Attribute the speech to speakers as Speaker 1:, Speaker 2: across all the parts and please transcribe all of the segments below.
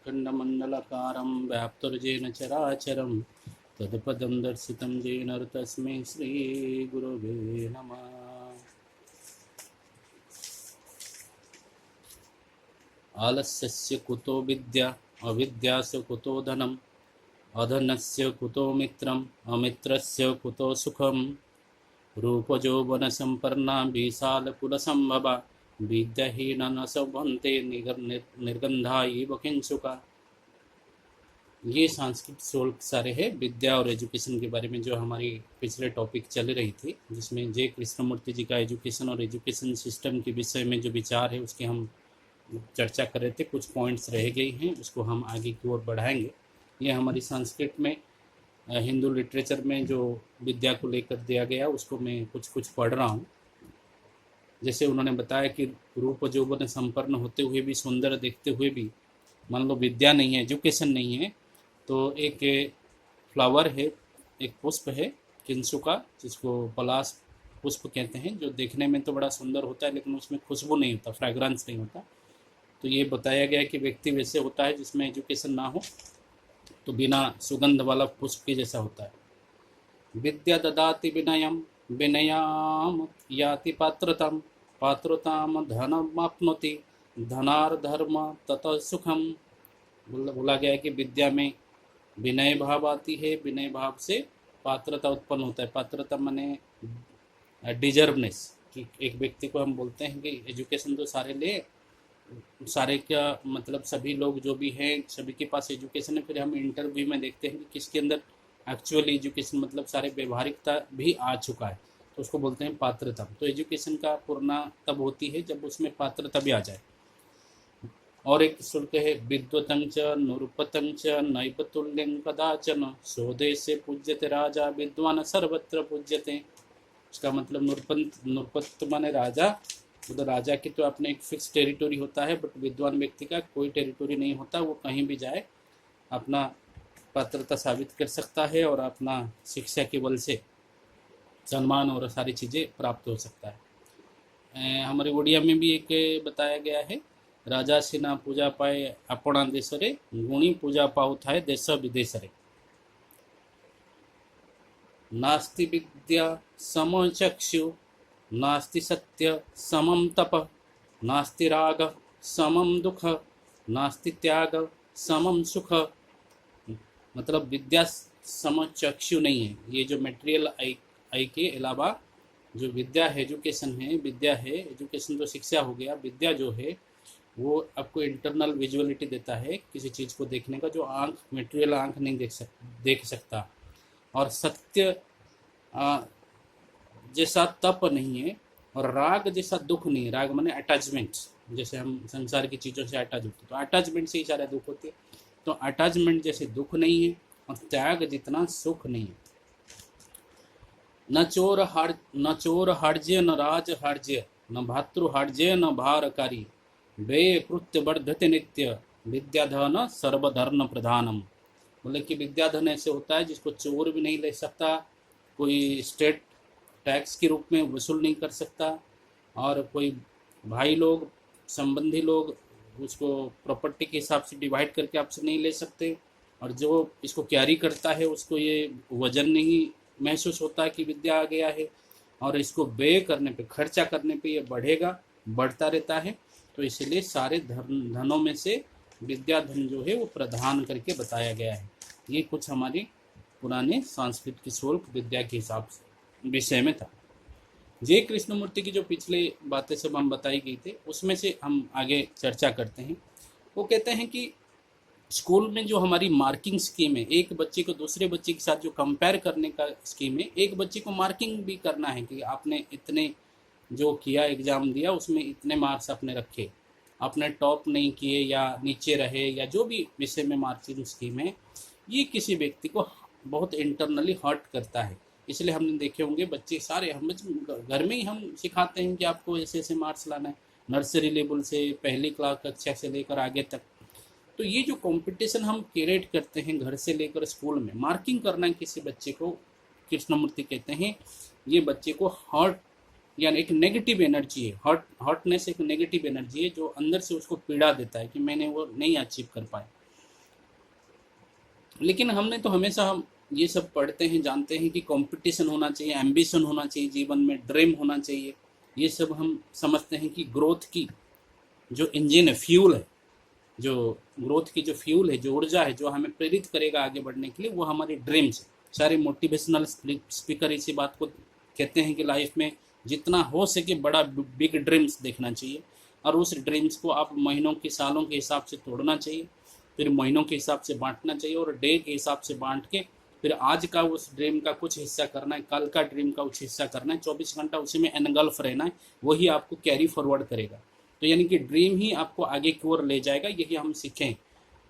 Speaker 1: अखण्डमण्डलाकारं व्याप्तर्जेन चराचरं तत्पदं दर्शितं येन तस्मै श्रीगुरवे नमः। आलस्यस्य कुतो विद्या अविद्यास्य कुतो धनम् अधनस्य कुतो मित्रम् अमित्रस्य कुतो सुखम् रूपयौवनसम्पन्ना विशालकुलसम्भवा विद्याहीना न सभन्ते निर्गंधा इव किंचुका। ये संस्कृत श्लोक सारे हैं विद्या और एजुकेशन के बारे में, जो हमारी पिछले टॉपिक चल रही थी, जिसमें जय कृष्णमूर्ति जी का एजुकेशन और एजुकेशन सिस्टम के विषय में जो विचार है उसके हम चर्चा कर रहे थे। कुछ पॉइंट्स रह गई हैं, उसको हम आगे की ओर बढ़ाएंगे। ये हमारी संस्कृत में हिंदू लिटरेचर में जो विद्या को लेकर दिया गया उसको मैं कुछ पढ़ रहा हूँ। जैसे उन्होंने बताया कि रूप यौवन संपन्न होते हुए भी, सुंदर देखते हुए भी, मान लो विद्या नहीं है, एजुकेशन नहीं है, तो एक फ्लावर है, एक पुष्प है किंसुका, जिसको पलाश पुष्प कहते हैं, जो देखने में तो बड़ा सुंदर होता है लेकिन उसमें खुशबू नहीं होता, फ्रेगरेंस नहीं होता। तो ये बताया गया कि व्यक्ति वैसे होता है जिसमें एजुकेशन ना हो तो बिना सुगंध वाला पुष्प के जैसा होता है। विद्या ददाति विनयम विनयाम याति पात्रताम पात्रताम धनमाप्नोति धनार्धर्म ततः सुखम। बोला गया है कि विद्या में विनय भाव आती है, विनय भाव से पात्रता उत्पन्न होता है। पात्रता माने डिजर्वनेस, कि एक व्यक्ति को हम बोलते हैं कि एजुकेशन तो सारे ले, सारे क्या मतलब सभी लोग जो भी हैं सभी के पास एजुकेशन है। फिर हम इंटरव्यू में देखते हैं कि किसके अंदर एक्चुअली एजुकेशन मतलब सारे व्यवहारिकता भी आ चुका है, तो उसको बोलते हैं पात्रता। तो एजुकेशन का पूर्णा तब होती है जब उसमें पात्रता भी आ जाए। और एक शुल्क है विद्वतं च नृपतं च नैव तुल्यं कदाचन स्वदेशे पूज्यते राजा विद्वान सर्वत्र पूज्यते। इसका मतलब नृपत माने राजा, तो राजा की तो अपने एक फिक्स टेरिटोरी होता है, बट विद्वान व्यक्ति का कोई टेरिटोरी नहीं होता, वो कहीं भी जाए अपना पात्रता साबित कर सकता है और अपना शिक्षा के बल से सम्मान और सारी चीज़ें प्राप्त हो सकता है। हमारे उड़िया में भी एक बताया गया है, राजा सिना पूजा पाए अपना देश रे गुणी पूजा पाऊ थाए देश विदेश रे। नास्ति विद्या समो चक्षु नास्ति सत्य समम तप नास्ति राग समम दुख नास्ति त्याग समम सुख। मतलब विद्या सम चक्षु नहीं है। ये जो मटेरियल आई के अलावा जो विद्या है, एजुकेशन है, विद्या है, एजुकेशन तो शिक्षा हो गया, विद्या जो है वो आपको इंटरनल विजुअलिटी देता है किसी चीज़ को देखने का, जो आँख, मटेरियल आँख नहीं देख सकता। और सत्य जैसा तप नहीं है, और राग जैसा दुख नहीं है। राग माने अटैचमेंट, जैसे हम संसार की चीज़ों से अटैच होते हैं तो अटैचमेंट से ही सारा दुख होती है, तो अटैचमेंट जैसे दुख नहीं है, और त्याग जितना सुख नहीं है। न चोर हर्ज्य न राज हर्ज्य न भातृ हर्ज्य न भारकारी वे कृत्य वर्धते नित्य विद्याधन सर्वधर्म प्रधानम। बोले कि विद्याधन ऐसे होता है जिसको चोर भी नहीं ले सकता, कोई स्टेट टैक्स के रूप में वसूल नहीं कर सकता, और कोई भाई लोग, संबंधी लोग उसको प्रॉपर्टी के हिसाब से डिवाइड करके आपसे नहीं ले सकते, और जो इसको कैरी करता है उसको ये वजन नहीं महसूस होता है कि विद्या आ गया है, और इसको व्यय करने पे, खर्चा करने पे ये बढ़ेगा, बढ़ता रहता है। तो इसलिए सारे धनों में से विद्या धन जो है वो प्रदान करके बताया गया है। ये कुछ हमारी पुराने संस्कृत की श्लोक विद्या के हिसाब से विषय में था। जय कृष्णमूर्ति की जो पिछले बातें सब हम बताई गई थी उसमें से हम आगे चर्चा करते हैं। वो कहते हैं कि स्कूल में जो हमारी मार्किंग स्कीम है, एक बच्चे को दूसरे बच्चे के साथ जो कंपेयर करने का स्कीम है, एक बच्चे को मार्किंग भी करना है कि आपने इतने जो किया, एग्ज़ाम दिया, उसमें इतने मार्क्स आपने रखे, आपने टॉप नहीं किए या नीचे रहे, या जो भी विषय में मार्किंग स्कीम है, ये किसी व्यक्ति को बहुत इंटरनली हर्ट करता है। इसलिए हमने देखे होंगे बच्चे सारे, हम घर में ही हम सिखाते हैं कि आपको ऐसे ऐसे मार्क्स लाना है, नर्सरी लेवल से पहली क्लास कक्षा से लेकर आगे तक। तो ये जो कंपटीशन हम क्रिएट करते हैं घर से लेकर स्कूल में, मार्किंग करना किसी बच्चे को, कृष्णमूर्ति कहते हैं ये बच्चे को हर्ट, यानी एक नेगेटिव एनर्जी है। हर्टनेस एक नेगेटिव एनर्जी है जो अंदर से उसको पीड़ा देता है कि मैंने वो नहीं अचीव कर पाया। लेकिन हमने तो हमेशा हम ये सब पढ़ते हैं, जानते हैं कि कंपटीशन होना चाहिए, एम्बिशन होना चाहिए जीवन में, ड्रीम होना चाहिए। ये सब हम समझते हैं कि ग्रोथ की जो इंजन है, फ्यूल है, जो ग्रोथ की जो फ्यूल है, जो ऊर्जा है, जो हमें प्रेरित करेगा आगे बढ़ने के लिए, वो हमारी ड्रीम्स है। सारे मोटिवेशनल स्पीकर इसी बात को कहते हैं कि लाइफ में जितना हो सके बड़ा बिग ड्रीम्स देखना चाहिए, और उस ड्रीम्स को आप महीनों के, सालों के हिसाब से तोड़ना चाहिए, फिर महीनों के हिसाब से बांटना चाहिए, और डे के हिसाब से बांट के फिर आज का उस ड्रीम का कुछ हिस्सा करना है, कल का ड्रीम का कुछ हिस्सा करना है, 24 घंटा उसी में एनगल्फ रहना है, वही आपको कैरी फॉरवर्ड करेगा। तो यानी कि ड्रीम ही आपको आगे की ओर ले जाएगा, यही हम सीखें।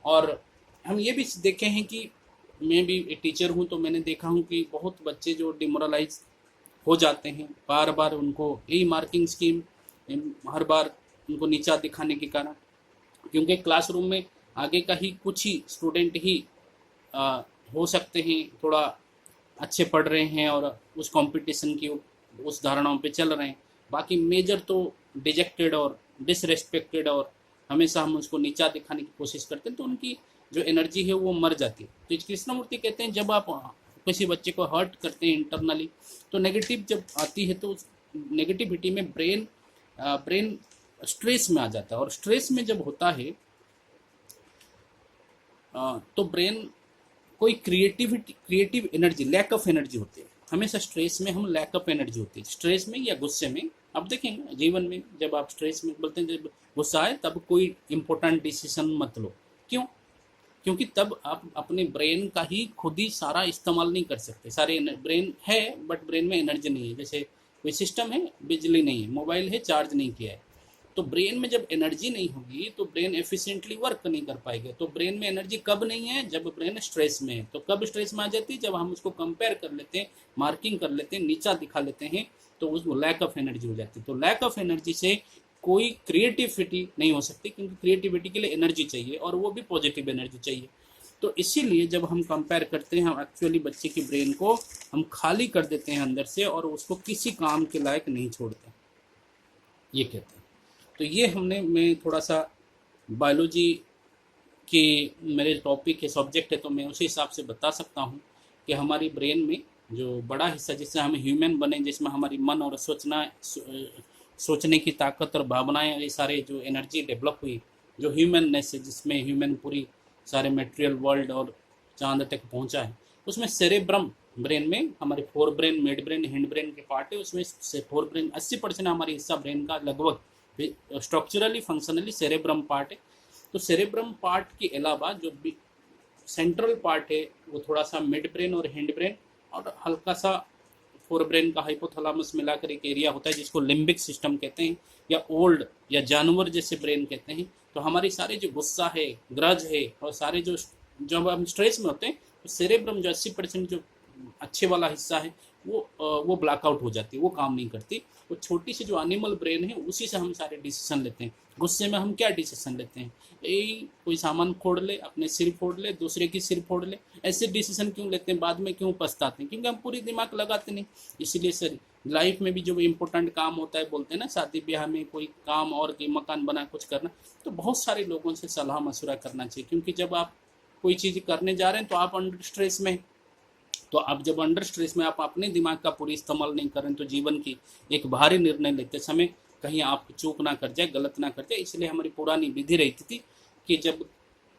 Speaker 1: और हम ये भी देखे हैं कि मैं भी एक टीचर हूँ, तो मैंने देखा हूँ कि बहुत बच्चे जो डिमोरलाइज हो जाते हैं, बार बार उनको यही मार्किंग स्कीम, हर बार उनको नीचा दिखाने के कारण, क्योंकि क्लासरूम में आगे का ही कुछ ही स्टूडेंट ही हो सकते हैं थोड़ा अच्छे पढ़ रहे हैं और उस कंपटीशन की उस धारणाओं पे चल रहे हैं, बाकी मेजर तो डिजेक्टेड और डिसरेस्पेक्टेड, और हमेशा हम उसको नीचा दिखाने की कोशिश करते हैं, तो उनकी जो एनर्जी है वो मर जाती है। तो कृष्णमूर्ति कहते हैं जब आप किसी बच्चे को हर्ट करते हैं इंटरनली, तो नेगेटिव जब आती है तो नेगेटिविटी में ब्रेन स्ट्रेस में आ जाता है, और स्ट्रेस में जब होता है तो ब्रेन कोई creative energy, lack of energy होती है। हमेशा स्ट्रेस में हम लैक ऑफ एनर्जी होती है, स्ट्रेस में या गुस्से में। आप देखेंगे जीवन में जब आप स्ट्रेस में, बोलते हैं जब गुस्सा आए तब कोई इंपॉर्टेंट डिसीजन मत लो। क्यों? क्योंकि तब आप अपने ब्रेन का ही खुद ही सारा इस्तेमाल नहीं कर सकते। सारे ब्रेन है बट ब्रेन में एनर्जी नहीं है। जैसे कोई सिस्टम है, बिजली नहीं है, मोबाइल है, चार्ज नहीं किया है, तो ब्रेन में जब एनर्जी नहीं होगी तो ब्रेन एफिशिएंटली वर्क नहीं कर पाएगा। तो ब्रेन में एनर्जी कब नहीं है? जब ब्रेन स्ट्रेस में है। तो कब स्ट्रेस में आ जाती है? जब हम उसको कंपेयर कर लेते हैं, मार्किंग कर लेते हैं, नीचा दिखा लेते हैं, तो उसको लैक ऑफ एनर्जी हो जाती है। तो लैक ऑफ एनर्जी से कोई क्रिएटिविटी नहीं हो सकती, क्योंकि क्रिएटिविटी के लिए एनर्जी चाहिए, और वो भी पॉजिटिव एनर्जी चाहिए। तो इसीलिए जब हम कंपेयर करते हैं, हम एक्चुअली बच्चे की ब्रेन को हम खाली कर देते हैं अंदर से, और उसको किसी काम के लायक नहीं छोड़ते, ये कहते हैं। तो ये मैं थोड़ा सा बायोलॉजी के मेरे टॉपिक के सब्जेक्ट है, तो मैं उसी हिसाब से बता सकता हूँ कि हमारी ब्रेन में जो बड़ा हिस्सा, जिससे हम ह्यूमन बने, जिसमें हमारी मन और सोचने की ताकत और भावनाएं, ये सारे जो एनर्जी डेवलप हुई, जो ह्यूमननेस है, जिसमें ह्यूमन पूरी सारे मटेरियल वर्ल्ड और चांद तक पहुंचा है, उसमें सेरेब्रम ब्रेन में हमारे fore brain, mid brain, hind brain के पार्ट है, उसमें से फोर ब्रेन 80% हमारे हिस्सा ब्रेन का लगभग स्ट्रक्चरली फंक्शनली सेरेब्रम पार्ट है। तो सेरेब्रम पार्ट के अलावा जो सेंट्रल पार्ट है वो थोड़ा सा मिड ब्रेन और हिंड ब्रेन और हल्का सा फोर ब्रेन का हाइपोथैलेमस मिलाकर एक एरिया होता है जिसको लिम्बिक सिस्टम कहते हैं, या ओल्ड या जानवर जैसे ब्रेन कहते हैं। तो हमारी सारे जो गुस्सा है, ग्रज है, और सारे जो जब हम स्ट्रेस में होते हैं, तो सेरेब्रम जो 80% जो अच्छे वाला हिस्सा है वो ब्लैकआउट हो जाती है, वो काम नहीं करती। वो छोटी सी जो एनिमल ब्रेन है उसी से हम सारे डिसीजन लेते हैं। गुस्से में हम क्या डिसीजन लेते हैं? यही कोई सामान फोड़ ले, अपने सिर फोड़ ले, दूसरे की सिर फोड़ ले, ऐसे डिसीजन क्यों लेते हैं? बाद में क्यों पछताते हैं? क्योंकि हम पूरी दिमाग लगाते नहीं। इसलिए सर लाइफ में भी जो इम्पोर्टेंट काम होता है, बोलते हैं ना शादी ब्याह में कोई काम और कि मकान बना कुछ करना, तो बहुत सारे लोगों से सलाह मशवरा करना चाहिए। क्योंकि जब आप कोई चीज़ करने जा रहे हैं तो आप अंडर स्ट्रेस में, तो आप जब अंडर स्ट्रेस में आप अपने दिमाग का पूरी इस्तेमाल नहीं करें तो जीवन की एक भारी निर्णय लेते समय कहीं आप चूक ना कर जाए, गलत ना कर जाए। इसलिए हमारी पुरानी विधि रहती थी कि जब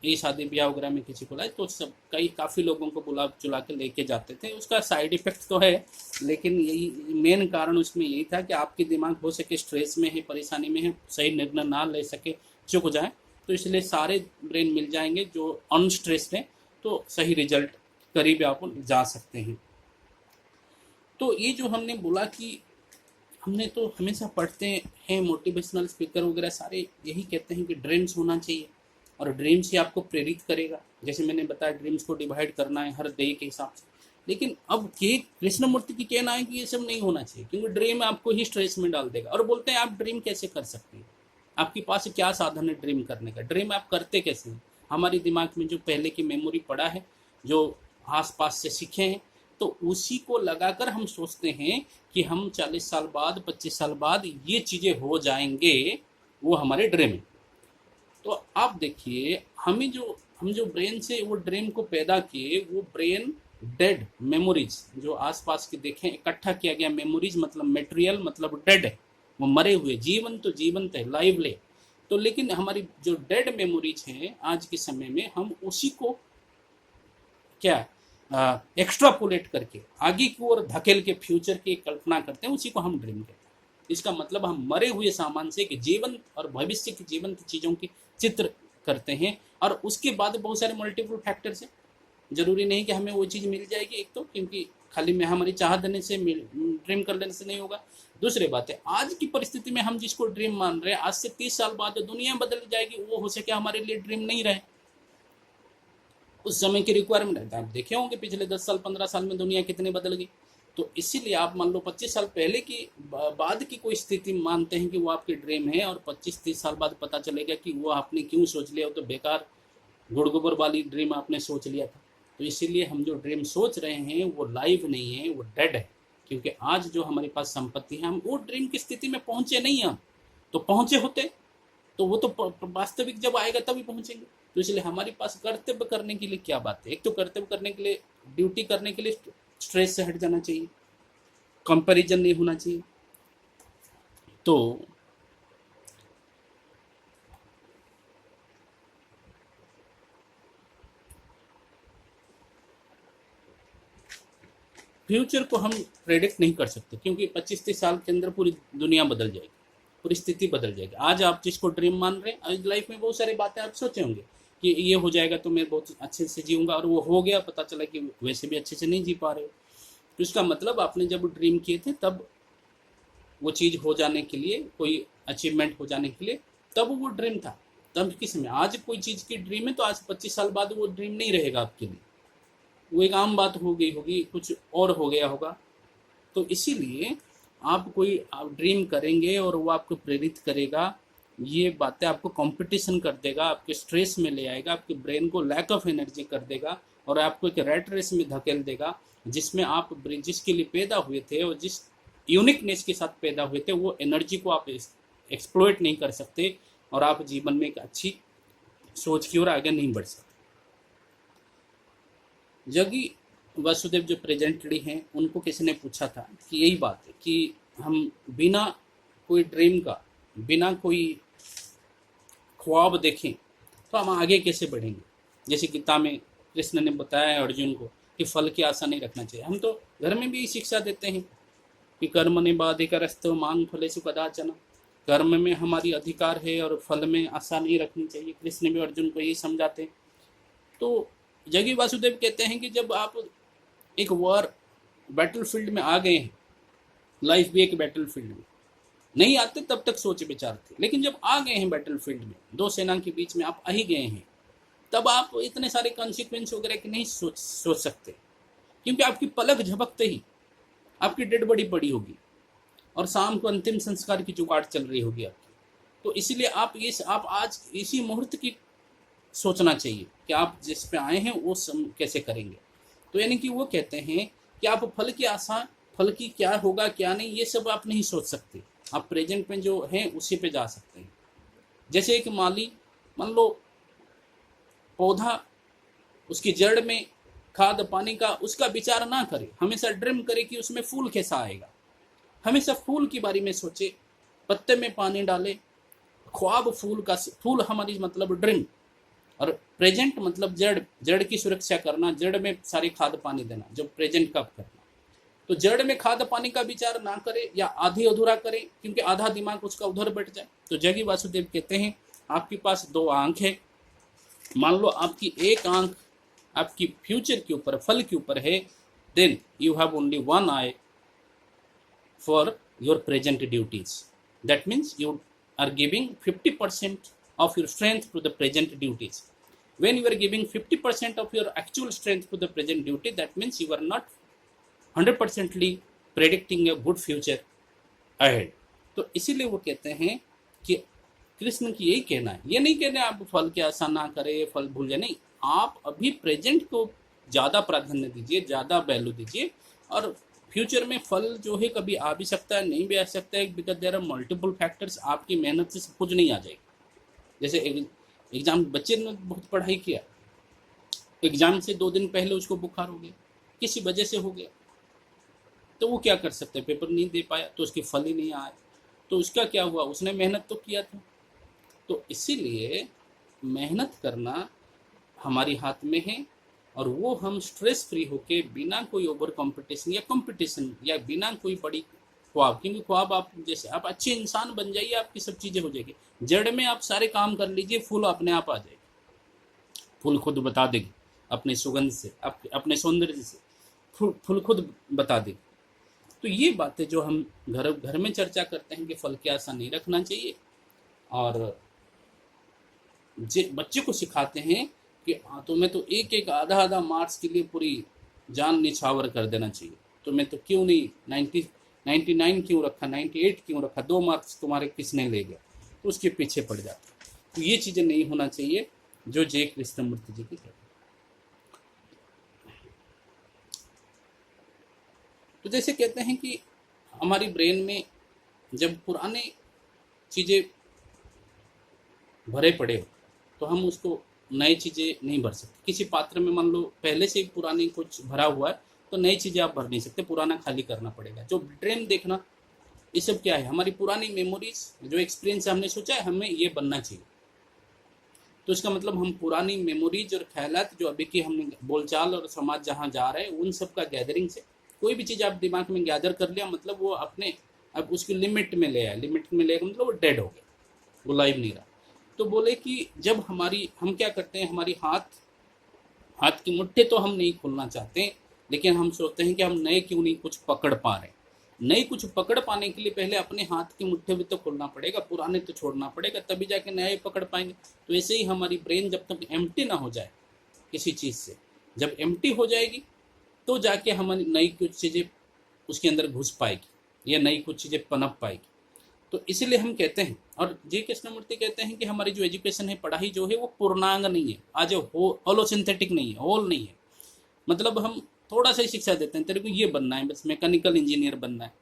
Speaker 1: ये शादी ब्याह वगैरह में किसी को लाए तो सब काफ़ी लोगों को बुला चुला के लेके जाते थे। उसका साइड इफेक्ट तो है, लेकिन यही मेन कारण उसमें यही था कि आपकी दिमाग हो सके स्ट्रेस में है, परेशानी में है, सही निर्णय ना ले सके, चुक जाए। तो इसलिए सारे ब्रेन मिल जाएंगे जो अनस्ट्रेस्ड हैं, तो सही रिजल्ट करीब आप जा सकते हैं। तो ये जो हमने बोला कि हमने तो हमेशा पढ़ते हैं, मोटिवेशनल स्पीकर वगैरह सारे यही कहते हैं कि ड्रीम्स होना चाहिए, और ड्रीम्स ही आपको प्रेरित करेगा। जैसे मैंने बताया ड्रीम्स को डिवाइड करना है हर डे के हिसाब से। लेकिन अब के कृष्णमूर्ति की कहना है कि ये सब नहीं होना चाहिए, क्योंकि ड्रीम आपको ही स्ट्रेस में डाल देगा। और बोलते हैं आप ड्रीम कैसे कर सकते हैं? आपके पास क्या साधन है ड्रीम करने का? ड्रीम आप करते कैसे हैं? हमारे दिमाग में जो पहले की मेमोरी पड़ा है, जो आस पास से सीखे हैं, तो उसी को लगाकर हम सोचते हैं कि हम 40 साल बाद, 25 साल बाद ये चीज़ें हो जाएंगे, वो हमारे ड्रीम है। तो आप देखिए, हमें जो हम जो ब्रेन से वो ड्रीम को पैदा किए, वो ब्रेन डेड मेमोरीज जो आसपास के देखें इकट्ठा किया गया, मेमोरीज मतलब मटेरियल मतलब डेड है, वो मरे हुए, जीवन तो जीवंत है, लाइवली। तो लेकिन हमारी जो डेड मेमोरीज हैं आज के समय में, हम उसी को क्या एक्स्ट्रापोलेट करके आगे की ओर धकेल के फ्यूचर की कल्पना करते हैं, उसी को हम ड्रीम कहते हैं। इसका मतलब हम मरे हुए सामान से जीवंत और भविष्य की जीवंत चीज़ों की चित्र करते हैं, और उसके बाद बहुत सारे मल्टीपल फैक्टर्स हैं। जरूरी नहीं कि हमें वो चीज़ मिल जाएगी, एक तो क्योंकि खाली में हमारी चाह देने से ड्रीम कर लेने से नहीं होगा। दूसरी बात है, आज की परिस्थिति में हम जिसको ड्रीम मान रहे हैं, आज से 30 साल बाद दुनिया बदल जाएगी, वो हो सके हमारे लिए ड्रीम नहीं रहे, उस समय की रिक्वायरमेंट है। आप देखे होंगे पिछले 10 साल 15 साल में दुनिया कितनी बदल गई। तो इसीलिए आप मान लो 25 साल पहले की बाद की कोई स्थिति मानते हैं कि वो आपकी ड्रीम है, और 25-30 साल बाद पता चलेगा कि वो आपने क्यों सोच लिया, तो बेकार गुड़गोबर वाली ड्रीम आपने सोच लिया था। तो इसीलिए हम जो ड्रीम सोच रहे हैं वो लाइव नहीं है, वो डेड है। क्योंकि आज जो हमारे पास संपत्ति है, हम वो ड्रीम की स्थिति में पहुंचे नहीं हैं। तो पहुंचे होते तो वो तो वास्तविक जब आएगा तभी पहुंचेंगे। तो इसलिए हमारे पास कर्तव्य करने के लिए क्या बात है, एक तो कर्तव्य करने के लिए, ड्यूटी करने के लिए स्ट्रेस से हट जाना चाहिए, कंपैरिजन नहीं होना चाहिए। तो फ्यूचर को हम प्रेडिक्ट नहीं कर सकते, क्योंकि 25-30 साल के अंदर पूरी दुनिया बदल जाएगी, पूरी स्थिति बदल जाएगी। आज आप जिसको ड्रीम मान रहे हैं, आज लाइफ में बहुत सारी बातें आप सोचे होंगे कि ये हो जाएगा तो मैं बहुत अच्छे से जीऊँगा, और वो हो गया, पता चला कि वैसे भी अच्छे से नहीं जी पा रहे हो। तो इसका मतलब आपने जब ड्रीम किए थे तब वो चीज़ हो जाने के लिए, कोई अचीवमेंट हो जाने के लिए, तब वो ड्रीम था, तब किस समय। आज कोई चीज़ की ड्रीम है तो आज 25 साल बाद वो ड्रीम नहीं रहेगा आपके लिए, वो एक आम बात हो गई होगी, कुछ और हो गया होगा। तो इसीलिए आप ड्रीम करेंगे और वो आपको प्रेरित करेगा, ये बातें आपको कंपटीशन कर देगा, आपके स्ट्रेस में ले आएगा, आपके ब्रेन को लैक ऑफ एनर्जी कर देगा, और आपको एक रैट रेस में धकेल देगा, जिसमें आप जिसके लिए पैदा हुए थे और जिस यूनिकनेस के साथ पैदा हुए थे, वो एनर्जी को आप एक्सप्लॉइट नहीं कर सकते, और आप जीवन में एक अच्छी सोच की ओर आगे नहीं बढ़ सकते। जगी वासुदेव जो प्रेजेंटली हैं, उनको किसी ने पूछा था कि यही बात है कि हम बिना कोई ड्रीम का, बिना कोई ख्वाब देखें तो हम आगे कैसे बढ़ेंगे। जैसे गीता में कृष्ण ने बताया है अर्जुन को कि फल की आशा नहीं रखना चाहिए। हम तो घर में भी शिक्षा देते हैं कि कर्म ने बाधिकारस्तव मांग फलेषु कदाचन, कर्म में हमारी अधिकार है और फल में आशा नहीं रखनी चाहिए। कृष्ण भी अर्जुन को यही समझाते हैं। तो जगी वासुदेव कहते हैं कि जब आप एक वॉर बैटलफील्ड में आ गए हैं, लाइफ भी एक बैटलफील्ड में, नहीं आते तब तक सोच विचार थे, लेकिन जब आ गए हैं बैटलफील्ड में, दो सेना के बीच में आप आ ही गए हैं, तब आप इतने सारे कॉन्सिक्वेंस वगैरह की नहीं सोच सकते, क्योंकि आपकी पलक झपकते ही आपकी डेड बॉडी पड़ी होगी और शाम को अंतिम संस्कार की जुगाड़ चल रही होगी आपकी। तो इसीलिए आप आज इसी मुहूर्त की सोचना चाहिए कि आप जिस पे आए हैं वो कैसे करेंगे। तो यानी कि वो कहते हैं कि आप फल की आशा, फल की क्या होगा क्या नहीं, ये सब आप नहीं सोच सकते, आप प्रेजेंट में जो हैं उसी पे जा सकते हैं। जैसे एक माली, मान लो पौधा, उसकी जड़ में खाद पानी का उसका विचार ना करे, हमेशा ड्रीम करे कि उसमें फूल कैसा आएगा, हमेशा फूल के बारे में सोचे, पत्ते में पानी डाले, ख्वाब फूल का, फूल हमारी मतलब ड्रीम, और प्रेजेंट मतलब जड़ की सुरक्षा करना, जड़ में सारी खाद पानी देना, जो प्रेजेंट का करना। तो जड़ में खाद पानी का विचार ना करे या आधी अधूरा करे, क्योंकि आधा दिमाग उसका उधर बैठ जाए। तो जगी वासुदेव कहते हैं आपके पास दो आंख है, मान लो आपकी एक आंख आपकी फ्यूचर के ऊपर, फल के ऊपर है, then you have only one eye for your present duties. That means you are giving 50% of your strength to the present duties. When you are giving 50% of your actual strength to the present duty, that means you are not 100%ly predicting a good future ahead. तो इसीलिए वो कहते हैं कि कृष्ण की यही कहना है, ये नहीं कहना आप फल की आशा ना करें, फल भूल जाए, नहीं, आप अभी प्रेजेंट को ज़्यादा प्राधान्य दीजिए, ज़्यादा वैल्यू दीजिए, और फ्यूचर में फल जो है कभी आ भी सकता है, नहीं भी आ सकता है, because there are multiple factors. आपकी मेहनत से सब कुछ नहीं आ जाएगी। जैसे एग्जाम, बच्चे ने बहुत पढ़ाई किया, एग्जाम से 2 दिन पहले उसको बुखार हो गया, किसी वजह से हो गया, तो वो क्या कर सकते हैं, पेपर नहीं दे पाया तो उसकी फल ही नहीं आया, तो उसका क्या हुआ, उसने मेहनत तो किया था। तो इसीलिए मेहनत करना हमारी हाथ में है, और वो हम स्ट्रेस फ्री होके बिना कोई ओवर कंपटीशन या बिना कोई बड़ी ख्वाब, क्योंकि ख्वाब आप जैसे आप अच्छे इंसान बन जाइए, आपकी सब चीज़ें हो जाएगी। जड़ में आप सारे काम कर लीजिए, फूल अपने आप आ जाएगी, फूल खुद बता देगी अपने सुगंध से, अपने सौंदर्य से फूल खुद बता देगी। तो ये बातें जो हम घर घर में चर्चा करते हैं कि फल की आशा नहीं रखना चाहिए, और बच्चे को सिखाते हैं कि तुम्हें तो एक एक आधा आधा मार्क्स के लिए पूरी जान निछावर कर देना चाहिए, तुम्हें तो क्यों नहीं 99 क्यों रखा, 98 क्यों रखा, 2 मार्क्स तुम्हारे किसने ले गया, तो उसके पीछे पड़ जाता। तो ये चीज़ें नहीं होना चाहिए जो जय कृष्णमूर्ति जी की कहते। तो जैसे कहते हैं कि हमारी ब्रेन में जब पुराने चीज़ें भरे पड़े हो तो हम उसको नई चीज़ें नहीं भर सकते। किसी पात्र में मान लो पहले से ही पुरानी कुछ भरा हुआ है तो नई चीज़ें आप भर नहीं सकते, पुराना खाली करना पड़ेगा। जो ब्रेन देखना ये सब क्या है, हमारी पुरानी मेमोरीज, जो एक्सपीरियंस हमने सोचा है हमें ये बनना चाहिए, तो इसका मतलब हम पुरानी मेमोरीज और ख्यालात जो अभी की हमने बोलचाल और समाज जहाँ जा रहे हैं उन सब का गैदरिंग से कोई भी चीज़ आप दिमाग में गैदर कर लिया, मतलब वो अपने अब उसकी लिमिट में ले आया, लिमिट में ले मतलब वो डेड हो गया, वो लाइव नहीं रहा। तो बोले कि जब हम क्या करते हैं, हमारी हाथ की मुट्ठी तो हम नहीं खोलना चाहते, लेकिन हम सोचते हैं कि हम नए क्यों नहीं कुछ पकड़ पा रहे। नई कुछ पकड़ पाने के लिए पहले अपने हाथ की मुट्ठी भी तो खोलना पड़ेगा, पुराने तो छोड़ना पड़ेगा, तभी जाके नए पकड़ पाएंगे। तो ऐसे ही हमारी ब्रेन जब तक एम्प्टी ना हो जाए किसी चीज़ से, जब एम्प्टी हो जाएगी तो जाके हमारी नई कुछ चीज़ें उसके अंदर घुस पाएगी या नई कुछ चीज़ें पनप पाएगी। तो इसीलिए हम कहते हैं, और जी कृष्णमूर्ति कहते हैं कि हमारी जो एजुकेशन है, पढ़ाई जो है वो पूर्णांग नहीं है, आज होलोसिंथेटिक नहीं है, होल नहीं है। मतलब हम थोड़ा सा ही शिक्षा देते हैं, तेरे को ये बनना है, बस मैकेनिकल इंजीनियर बनना है,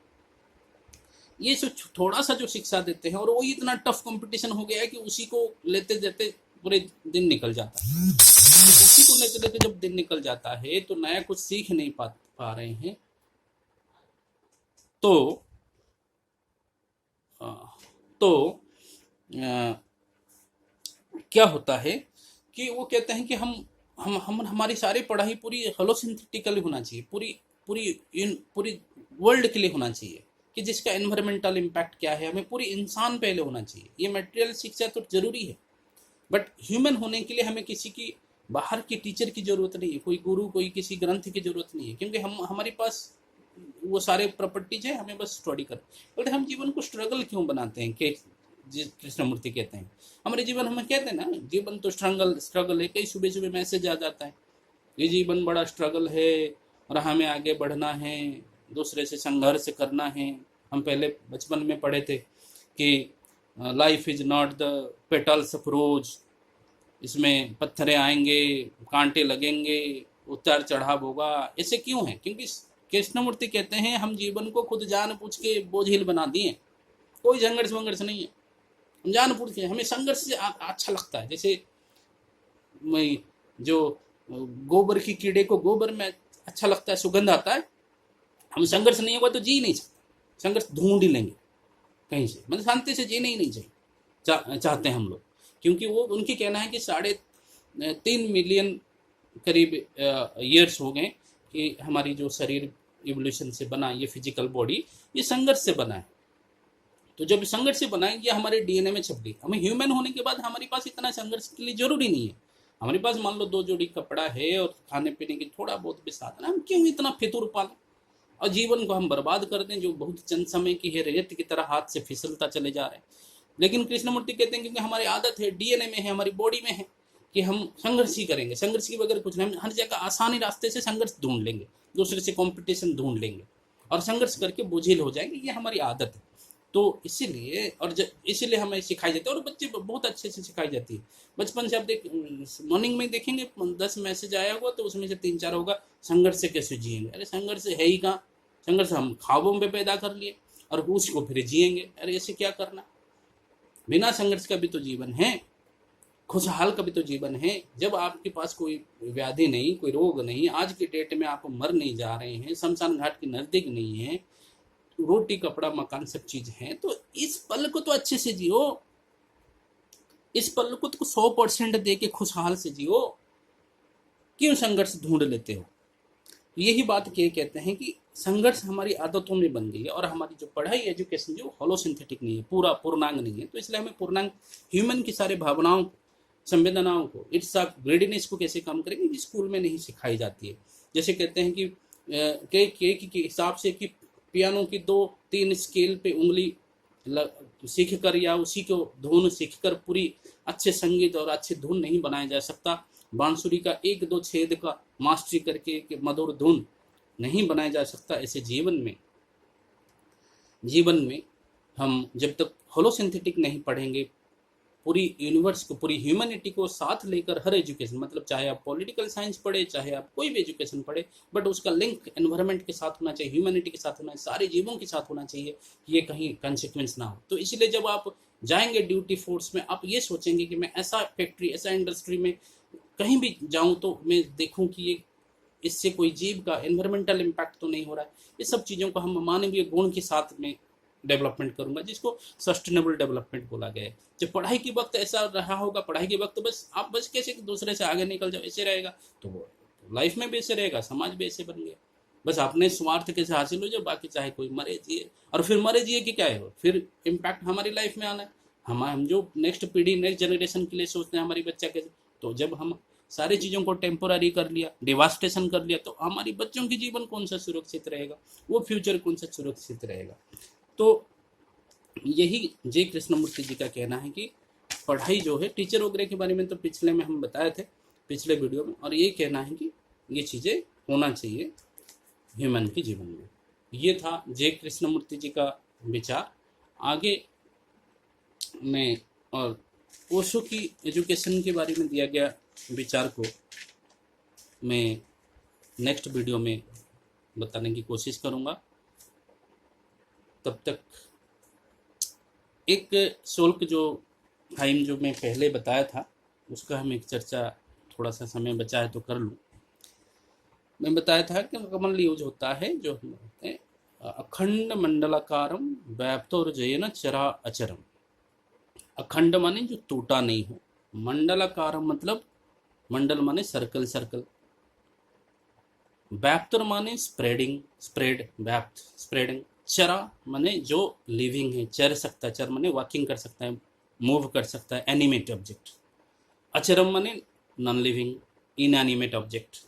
Speaker 1: ये जो थोड़ा सा जो शिक्षा देते हैं, और वो इतना टफ कंपटीशन हो गया है कि उसी को लेते देते पूरे दिन निकल जाता है। तो उसी को लेते लेते जब दिन निकल जाता है तो नया कुछ सीख नहीं पा रहे हैं। तो तो क्या होता है कि वो कहते हैं कि हम हमारी सारी पढ़ाई पूरी होलोसिंथेटिकली होना चाहिए, पूरी वर्ल्ड के लिए होना चाहिए, कि जिसका एनवायरमेंटल इम्पैक्ट क्या है, हमें पूरी इंसान पहले होना चाहिए। ये मटेरियल शिक्षा तो जरूरी है, बट ह्यूमन होने के लिए हमें किसी की बाहर की टीचर की जरूरत नहीं है, कोई गुरु, कोई किसी ग्रंथ की जरूरत नहीं है, क्योंकि हमारे पास वो सारे प्रॉपर्टीज है, हमें बस स्टडी कर। बट हम जीवन को स्ट्रगल क्यों बनाते हैं, कि कृष्णमूर्ति कहते हैं हमारे जीवन, हमें कहते हैं ना जीवन तो स्ट्रगल है, कई सुबह सुबह मैसेज आ जाता है ये जीवन बड़ा स्ट्रगल है और हमें आगे बढ़ना है, दूसरे से संघर्ष करना है। हम पहले बचपन में पढ़े थे कि life is not the petals of रोज, इसमें पत्थरें आएंगे, कांटे लगेंगे, उतार चढ़ाव होगा। ऐसे क्यों है, क्योंकि कृष्णमूर्ति कहते हैं हम जीवन को खुद जान पूछ के बोझिल बना दिए, कोई संघर्ष वंघर्ष नहीं है, हम जान पूछ के, हमें संघर्ष से अच्छा लगता है। जैसे जो गोबर की कीड़े को गोबर में अच्छा लगता है, सुगंध आता है, हम संघर्ष नहीं होगा तो जी नहीं सकते, संघर्ष ढूंढ ही लेंगे कहीं से, मतलब शांति से जीना ही नहीं चाहिए चाहते हैं हम लोग, क्योंकि वो उनकी कहना है कि 3.5 मिलियन करीब ईयर्स हो गए कि हमारी जो शरीर इवोल्यूशन से बना, ये फिजिकल बॉडी ये संघर्ष से बना है। तो जब संघर्ष से बना है, ये हमारे डीएनए में छप गई। हमें ह्यूमन होने के बाद हमारे पास इतना संघर्ष के लिए जरूरी नहीं है, हमारे पास मान लो 2 जोड़ी कपड़ा है और खाने पीने की थोड़ा बहुत भी साधन है, हम क्यों इतना फितूर पालें और जीवन को हम बर्बाद कर दें, जो बहुत चंद समय की है, रेत की तरह हाथ से फिसलता चले जा रहे हैं। लेकिन कृष्णमूर्ति कहते हैं क्योंकि हमारी आदत है, डीएनए में है, हमारी बॉडी में है कि हम संघर्ष ही करेंगे, संघर्ष की बगैर कुछ नहीं, हम हर जगह आसानी रास्ते से संघर्ष ढूंढ लेंगे, दूसरे से कंपटीशन ढूंढ लेंगे और संघर्ष करके बोझिल हो जाएंगे, ये हमारी आदत है। तो इसीलिए इसीलिए हमें सिखाई जाती है, और बच्चे बहुत अच्छे से सिखाई जाती है बचपन से। आप मॉर्निंग में देखेंगे 10 मैसेज आया होगा तो उसमें से 3-4 होगा संघर्ष से कैसे जिएंगे। अरे संघर्ष है ही कहाँ, संघर्ष हम ख्वाबों में पैदा कर लिए और उसको फिर जिएंगे। अरे ऐसे क्या करना, बिना संघर्ष का भी तो जीवन है। खुशहाल का भी तो जीवन है। जब आपके पास कोई व्याधि नहीं, कोई रोग नहीं, आज के डेट में आप मर नहीं जा रहे हैं, शमशान घाट के नजदीक नहीं है, रोटी कपड़ा मकान सब चीज है, तो इस पल को तो अच्छे से जियो, इस पल को तो 100% दे के खुशहाल से जियो। क्यों संघर्ष ढूंढ लेते हो? यही बात के कहते हैं कि संघर्ष हमारी आदतों में बन गई है, और हमारी जो पढ़ाई एजुकेशन जो होलो सिंथेटिक नहीं है, पूरा पूर्णांग नहीं है, तो इसलिए हमें पूर्णांग ह्यूमन की सारे भावनाओं संवेदनाओं को, ईर्ष्या ग्रेडीनेस को कैसे कम करेंगे, जो स्कूल में नहीं सिखाई जाती है। जैसे कहते हैं कि के हिसाब से कि पियानो की 2-3 स्केल पे उंगली सीख कर या उसी को धुन सीख कर पूरी अच्छे संगीत और अच्छे धुन नहीं बनाया जा सकता। बांसुरी का 1-2 छेद का मास्टरी करके कि मधुर धुन नहीं बनाया जा सकता। ऐसे जीवन में हम जब तक होलोसिंथेटिक नहीं पढ़ेंगे, पूरी यूनिवर्स को, पूरी ह्यूमैनिटी को साथ लेकर हर एजुकेशन, मतलब चाहे आप पॉलिटिकल साइंस पढ़े, चाहे आप कोई भी एजुकेशन पढ़े, बट उसका लिंक एनवायरनमेंट के साथ होना चाहिए, ह्यूमैनिटी के साथ होना चाहिए, सारे जीवों के साथ होना चाहिए, ये कहीं कंसिक्वेंस ना हो। तो इसलिए जब आप जाएंगे ड्यूटी फोर्स में, आप ये सोचेंगे कि मैं ऐसा फैक्ट्री, ऐसा इंडस्ट्री में कहीं भी जाऊं तो मैं देखूं कि ये इससे कोई जीव का एनवायरमेंटल इम्पैक्ट तो नहीं हो रहा है। ये सब चीज़ों को हम मानवीय गुण के साथ में डेवलपमेंट करूंगा, जिसको सस्टेनेबल डेवलपमेंट बोला गया है। जब पढ़ाई के वक्त ऐसा रहा होगा, पढ़ाई के वक्त बस आप बस कैसे दूसरे से आगे निकल जाओ, ऐसे रहेगा तो वो लाइफ में भी ऐसे रहेगा, समाज भी ऐसे बन गया। बस अपने स्वार्थ कैसे हासिल हो जाए, बाकी चाहे कोई मरे जिए, और फिर मरे जिए कि क्या है, फिर इम्पैक्ट हमारी लाइफ में आना है। हम जो नेक्स्ट पीढ़ी, नेक्स्ट जनरेशन के लिए सोचते हैं हमारी बच्चा कैसे, तो जब हम सारी चीज़ों को टेम्पोररी कर लिया, डिवास्टेशन कर लिया, तो हमारी बच्चों की जीवन कौन सा सुरक्षित रहेगा, वो फ्यूचर कौन सा सुरक्षित रहेगा। तो यही जय कृष्णमूर्ति जी का कहना है कि पढ़ाई जो है, टीचर वगैरह के बारे में तो पिछले में हम बताए थे, पिछले वीडियो में, और ये कहना है कि ये चीज़ें होना चाहिए ह्यूमन के जीवन में। ये था जय कृष्णमूर्ति जी का विचार। आगे में और ओशो की एजुकेशन के बारे में दिया गया विचार को मैं नेक्स्ट वीडियो में बताने की कोशिश करूँगा। तब तक एक शोल्क जो टाइम जो मैं पहले बताया था, उसका हम एक चर्चा, थोड़ा सा समय बचा है तो कर लूँ। मैं बताया था कि कमल यूज होता है जो हम बोलते हैं अखंड मंडलाकारम व्याप्तोर्जयन चरा अचरम। अखंड माने जो टूटा नहीं हो, मंडलाकारम मतलब मंडल माने सर्कल सर्कल, व्याप्तर माने स्प्रेडिंग स्प्रेड, व्याप्त स्प्रेडिंग, चरा माने जो लिविंग है, चर सकता है, चर माने वॉकिंग कर सकता है, मूव कर सकता है, एनिमेट ऑब्जेक्ट। अचरम माने नॉन लिविंग, इनएनिमेट ऑब्जेक्ट।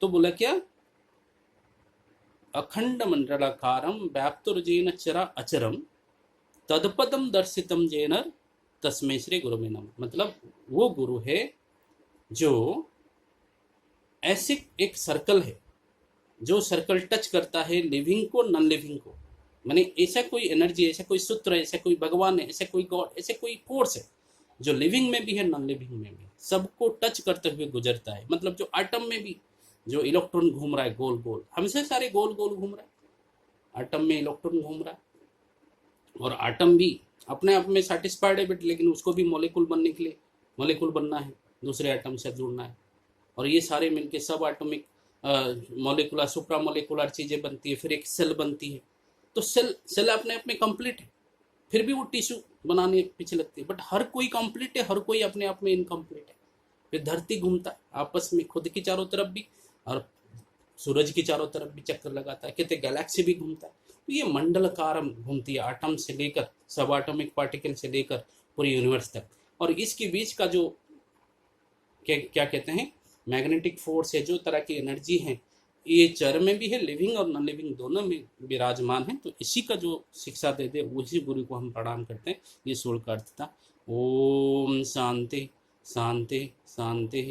Speaker 1: तो बोला क्या, अखंड मंडलाकारम व्याप्तुर्जेन चरा अचरम तदपदम दर्शितम जेनर तस्मै श्री गुरु में नमः। मतलब वो गुरु है जो ऐसे एक सर्कल है, जो सर्कल टच करता है लिविंग को, नॉन लिविंग को, माने ऐसा कोई एनर्जी, ऐसा कोई सूत्र, ऐसा कोई भगवान है, ऐसा कोई गॉड, ऐसा कोई फोर्स है जो लिविंग में भी है, नॉन लिविंग में भी, सबको टच करते हुए गुजरता है। मतलब जो एटम में भी जो इलेक्ट्रॉन घूम रहा है गोल गोल, हमसे सारे गोल गोल घूम रहा है, एटम में इलेक्ट्रॉन घूम रहा है, और एटम भी अपने आप में सेटिस्फाइड है, बट लेकिन उसको भी मॉलिक्यूल बनने के लिए मॉलिक्यूल बनना है, दूसरे एटम से जुड़ना है, और ये सारे मिलके सब एटॉमिक मॉलिकुलर सुप्रा मॉलिकुलर चीज़ें बनती है, फिर एक सेल बनती है। तो सेल अपने आप में कंप्लीट है, फिर भी वो टिश्यू बनाने पीछे लगती है, बट हर कोई कंप्लीट है, हर कोई अपने आप में इनकम्प्लीट है। फिर धरती घूमता है आपस में, खुद की चारों तरफ भी और सूरज की चारों तरफ भी चक्कर लगाता है, कहते गैलेक्सी भी घूमता है। तो ये मंडलकार घूमती है, आटम से लेकर सब एटॉमिक पार्टिकल से लेकर पूरी यूनिवर्स तक। और इसके बीच का जो क्या कहते हैं मैग्नेटिक फोर्स है, जो तरह की एनर्जी है, ये चर में भी है, लिविंग और नॉन लिविंग दोनों में विराजमान है। तो इसी का जो शिक्षा दे दे उसी गुरु को हम प्रणाम करते हैं। ये सोल का अर्थ था। ओम शांति शांति शांति।